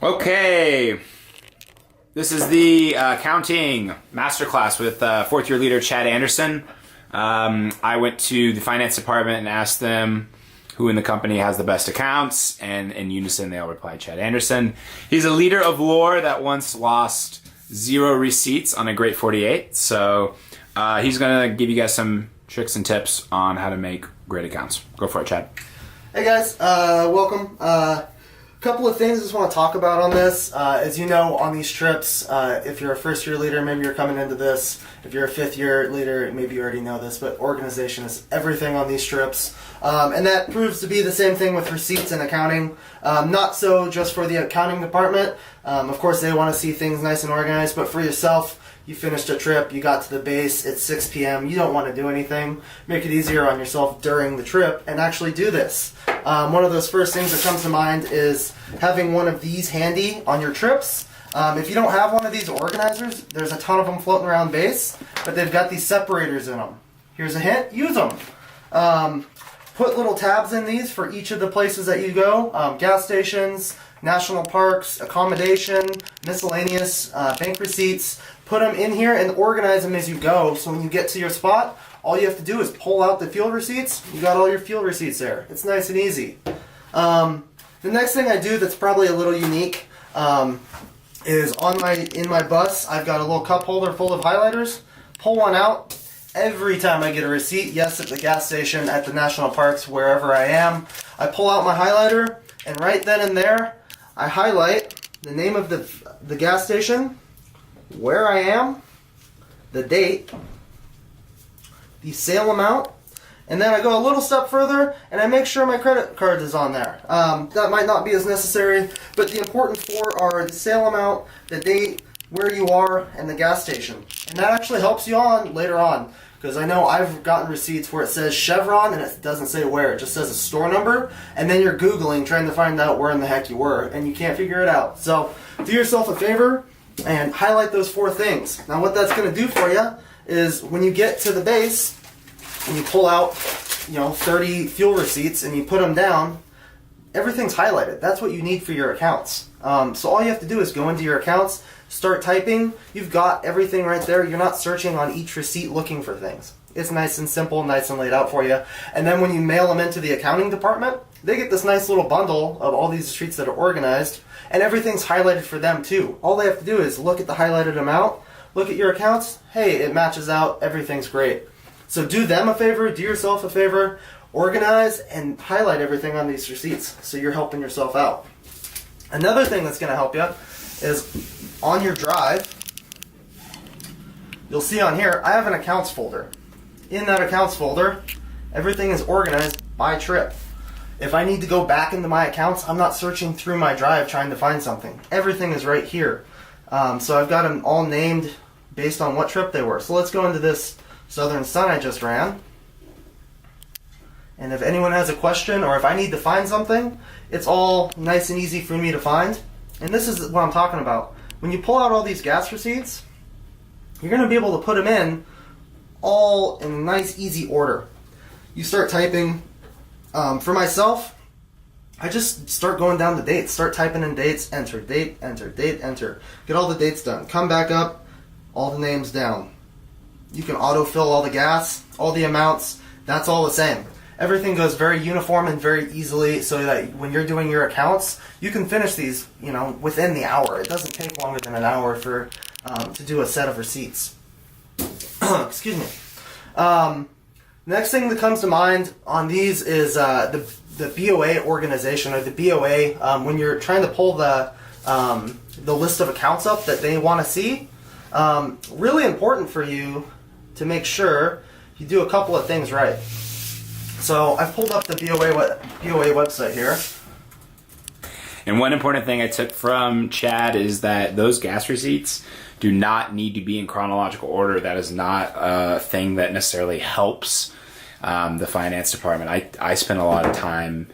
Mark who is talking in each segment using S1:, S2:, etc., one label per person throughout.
S1: Okay, this is the accounting masterclass with fourth year leader Chad Anderson. I went to the finance department and asked them who in the company has the best accounts, and in unison they all replied Chad Anderson. He's a leader of lore that once lost 0 receipts on a Great 48, so he's going to give you guys some tricks and tips on how to make great accounts. Go for it, Chad.
S2: Hey guys, welcome. Couple of things I just want to talk about on this. As you know, on these trips, if you're a first year leader, maybe you're coming into this. If you're a fifth year leader, maybe you already know this, but organization is everything on these trips. And that proves to be the same thing with receipts and accounting. Not so just for the accounting department. Of course, they want to see things nice and organized, but for yourself, you finished a trip, you got to the base, it's 6 p.m., you don't want to do anything. Make it easier on yourself during the trip and actually do this. One of those first things that comes to mind is having one of these handy on your trips. If you don't have one of these organizers, there's a ton of them floating around base, but they've got these separators in them. Here's a hint, use them. Put little tabs in these for each of the places that you go, gas stations, national parks, accommodation, miscellaneous, bank receipts. Put them in here and organize them as you go, so when you get to your spot, all you have to do is pull out the fuel receipts. You got all your fuel receipts there. It's nice and easy. The next thing I do that's probably a little unique is in my bus, I've got a little cup holder full of highlighters. Pull one out every time I get a receipt. Yes, at the gas station, at the national parks, wherever I am. I pull out my highlighter, and right then and there, I highlight the name of the gas station, where I am, the date, the sale amount, and then I go a little step further and I make sure my credit card is on there. That might not be as necessary, but the important 4 are the sale amount, the date, where you are, and the gas station. And that actually helps you on later on, because I know I've gotten receipts where it says Chevron and it doesn't say where, it just says a store number, and then you're Googling trying to find out where in the heck you were, and you can't figure it out. So do yourself a favor and highlight those 4 things. Now what that's going to do for you is when you get to the base and you pull out 30 fuel receipts and you put them down, everything's highlighted. That's what you need for your accounts. So all you have to do is go into your accounts, start typing. You've got everything right there. You're not searching on each receipt looking for things. It's nice and simple, nice and laid out for you. And then when you mail them into the accounting department, they get this nice little bundle of all these receipts that are organized, and everything's highlighted for them too. All they have to do is look at the highlighted amount, look at your accounts, hey, it matches out, everything's great. So do them a favor, do yourself a favor, organize and highlight everything on these receipts so you're helping yourself out. Another thing that's going to help you is on your drive, you'll see on here, I have an accounts folder. In that accounts folder, everything is organized by trip. If I need to go back into my accounts, I'm not searching through my drive trying to find something. Everything is right here. So I've got them all named based on what trip they were. So let's go into this Southern Sun I just ran. And if anyone has a question or if I need to find something, it's all nice and easy for me to find. And this is what I'm talking about. When you pull out all these gas receipts, you're going to be able to put them in all in nice, easy order. You start typing. For myself, I just start going down the dates. Start typing in dates, enter, date, enter, date, enter. Get all the dates done. Come back up, all the names down. You can autofill all the gas, all the amounts. That's all the same. Everything goes very uniform and very easily so that when you're doing your accounts, you can finish these, within the hour. It doesn't take longer than an hour to do a set of receipts. Excuse me. Next thing that comes to mind on these is the BOA organization, or the BOA, when you're trying to pull the list of accounts up that they want to see. Really important for you to make sure you do a couple of things right. So I've pulled up the BOA website here.
S1: And one important thing I took from Chad is that those gas receipts do not need to be in chronological order. That is not a thing that necessarily helps the finance department. I spend a lot of time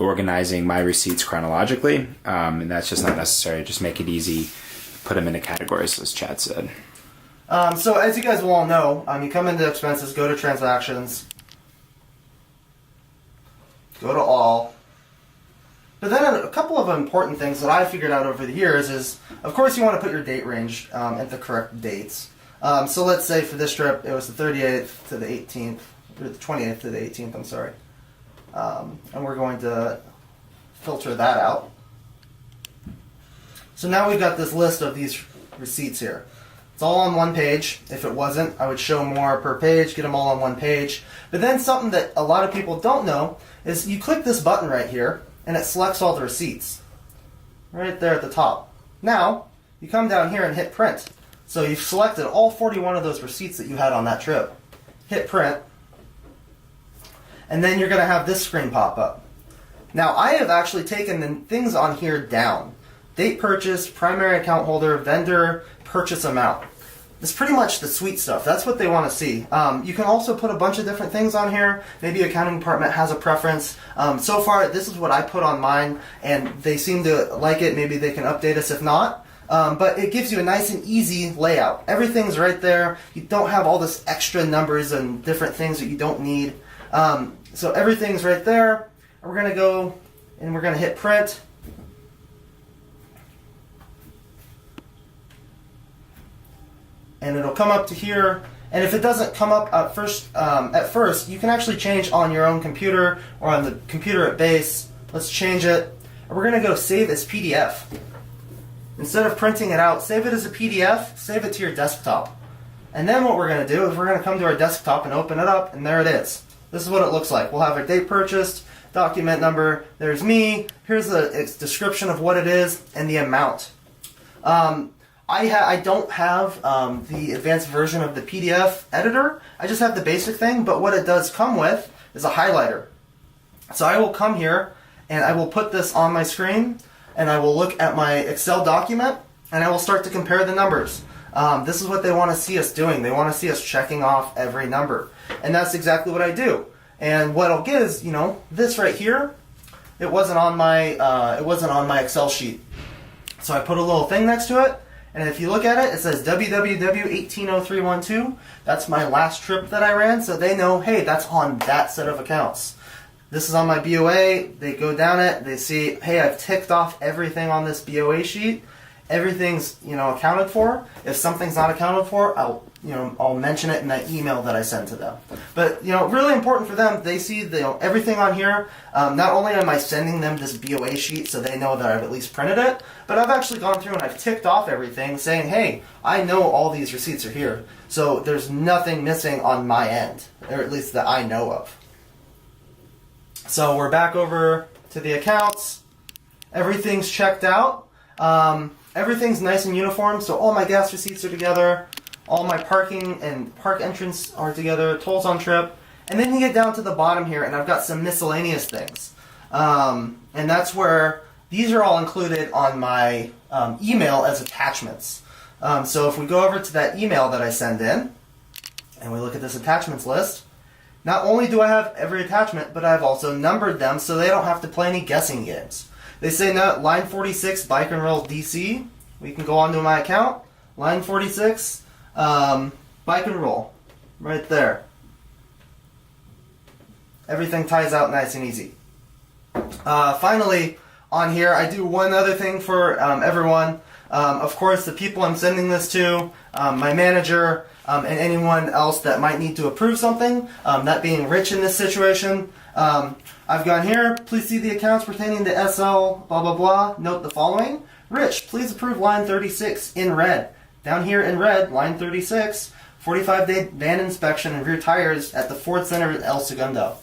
S1: organizing my receipts chronologically, and that's just not necessary. Just make it easy, put them into categories, as Chad said.
S2: So as you guys will all know, you come into expenses, go to transactions, go to all, But then a couple of important things that I figured out over the years is, of course, you want to put your date range at the correct dates. So let's say for this trip, it was the 38th to the 18th, or the 28th to the 18th, I'm sorry. And we're going to filter that out. So now we've got this list of these receipts here. It's all on one page. If it wasn't, I would show more per page, get them all on one page. But then something that a lot of people don't know is you click this button right here, and it selects all the receipts. Right there at the top. Now, you come down here and hit print. So you've selected all 41 of those receipts that you had on that trip. Hit print. And then you're going to have this screen pop up. Now, I have actually taken the things on here down. Date purchased, primary account holder, vendor, purchase amount. It's pretty much the sweet stuff. That's what they want to see. You can also put a bunch of different things on here. Maybe accounting department has a preference. So far, this is what I put on mine, and they seem to like it. Maybe they can update us if not. But it gives you a nice and easy layout. Everything's right there. You don't have all this extra numbers and different things that you don't need. So everything's right there. We're going to go and we're going to hit print. And it'll come up to here. And if it doesn't come up at first, you can actually change on your own computer or on the computer at base. Let's change it. And we're going to go save as PDF. Instead of printing it out, save it as a PDF, save it to your desktop. And then what we're going to do is we're going to come to our desktop and open it up, and there it is. This is what it looks like. We'll have our date purchased, document number, there's me, here's the description of what it is, and the amount. I don't have the advanced version of the PDF editor. I just have the basic thing, but what it does come with is a highlighter. So I will come here, and I will put this on my screen, and I will look at my Excel document, and I will start to compare the numbers. This is what they want to see us doing. They want to see us checking off every number. And that's exactly what I do. And what I'll get is, this right here, it wasn't on my Excel sheet. So I put a little thing next to it, and if you look at it, it says www180312. That's my last trip that I ran, so they know, hey, that's on that set of accounts. This is on my BOA. They go down it. They see, hey, I've ticked off everything on this BOA sheet. Everything's accounted for. If something's not accounted for, I'll mention it in that email that I send to them. But really important for them. They see everything on here. Not only am I sending them this BOA sheet so they know that I've at least printed it, but I've actually gone through and I've ticked off everything, saying, hey, I know all these receipts are here, so there's nothing missing on my end, or at least that I know of. So we're back over to the accounts. Everything's checked out. Everything's nice and uniform. So all my gas receipts are together. All my parking and park entrance are together. Tolls on trip. And then you get down to the bottom here, and I've got some miscellaneous things. And that's where these are all included on my email as attachments. So if we go over to that email that I send in, and we look at this attachments list, not only do I have every attachment, but I've also numbered them so they don't have to play any guessing games. They say now, line 46, Bike and Roll DC. We can go onto my account. Line 46, Bike and Roll. Right there. Everything ties out nice and easy. Finally, on here, I do one other thing for everyone. Of course, the people I'm sending this to, my manager, and anyone else that might need to approve something, that being Rich in this situation. I've gone here, please see the accounts pertaining to SL, blah, blah, blah. Note the following. Rich, please approve line 36 in red. Down here in red, line 36, 45-day van inspection and rear tires at the Ford Center in El Segundo.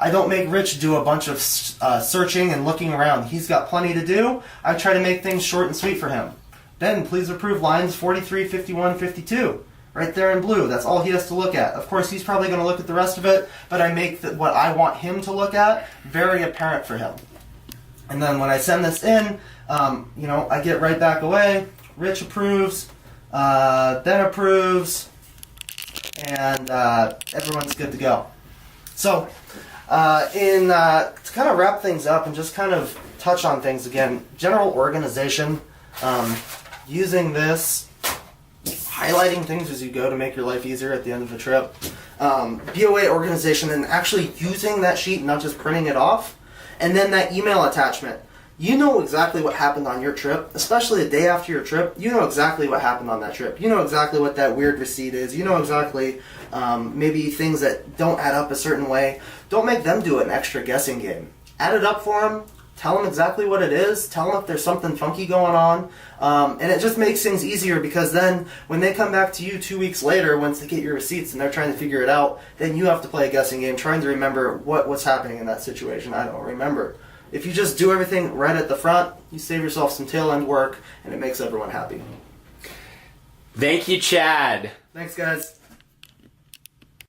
S2: I don't make Rich do a bunch of searching and looking around. He's got plenty to do. I try to make things short and sweet for him. Ben, please approve lines 43, 51, 52. Right there in blue. That's all he has to look at. Of course, he's probably going to look at the rest of it, but I make what I want him to look at very apparent for him. And then when I send this in, I get right back away. Rich approves, Ben approves, and everyone's good to go. So, to kind of wrap things up and just kind of touch on things again, general organization, using this, highlighting things as you go to make your life easier at the end of the trip, BOA organization, and actually using that sheet, not just printing it off, and then that email attachment. You know exactly what happened on your trip, especially a day after your trip. You know exactly what happened on that trip. You know exactly what that weird receipt is. You know exactly maybe things that don't add up a certain way. Don't make them do an extra guessing game. Add it up for them. Tell them exactly what it is. Tell them if there's something funky going on. And it just makes things easier because then when they come back to you 2 weeks later, once they get your receipts and they're trying to figure it out, then you have to play a guessing game trying to remember what's happening in that situation. I don't remember. If you just do everything right at the front, you save yourself some tail end work and it makes everyone happy.
S1: Thank you, Chad.
S2: Thanks, guys.